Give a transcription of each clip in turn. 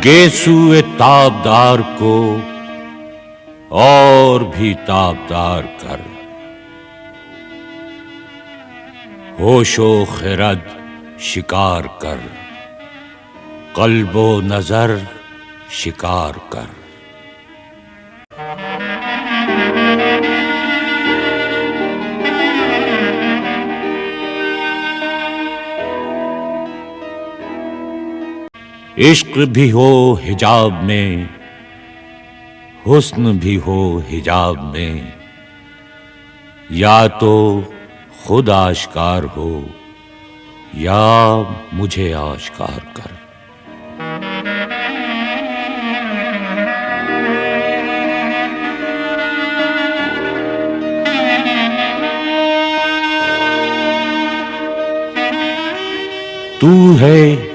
गेसुए ताबदार को और भी ताबदार कर, होशो खिरद शिकार कर, कल्बो नजर शिकार कर। इश्क भी हो हिजाब में, हुस्न भी हो हिजाब में, या तो खुद आश्कार हो या मुझे आश्कार कर। तू है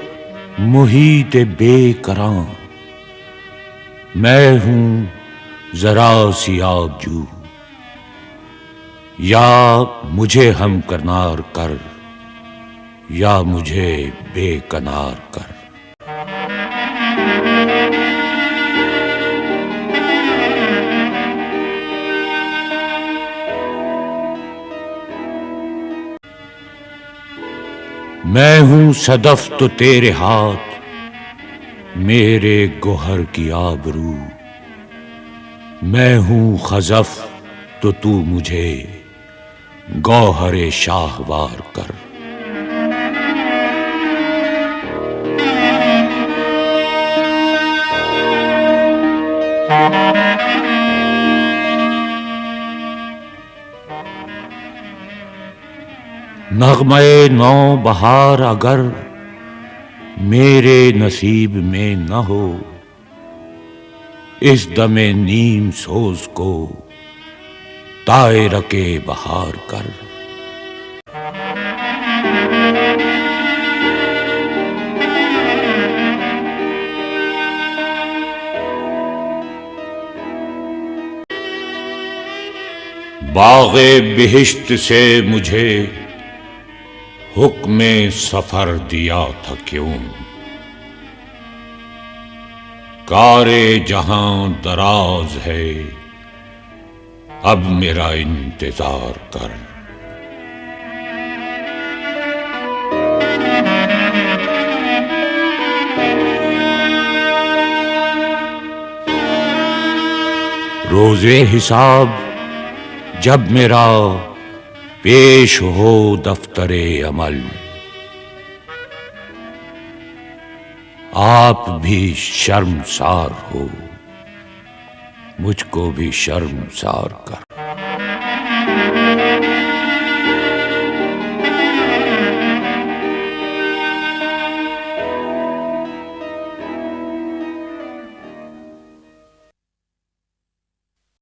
मुहीत बेकरां, मैं हूं जरा सी आबजू, या मुझे हम करनार कर या मुझे बेकनार कर। मैं हूं सदफ तो तेरे हाथ, मेरे गोहर की आबरू। मैं हूं खजफ तो तू मुझे गौहरे शाहवार कर। नगमे नौ बहार अगर मेरे नसीब में न हो, इस दमे नीम सोज को ताए के बहार कर। बाग़े बिहिश्त से मुझे हुक्मे सफर दिया था क्यों, कारे जहां दराज है अब मेरा इंतजार कर। रोज़े हिसाब जब मेरा पेश हो दफ्तरे अमल, आप भी शर्मसार हो, मुझको भी शर्मसार कर।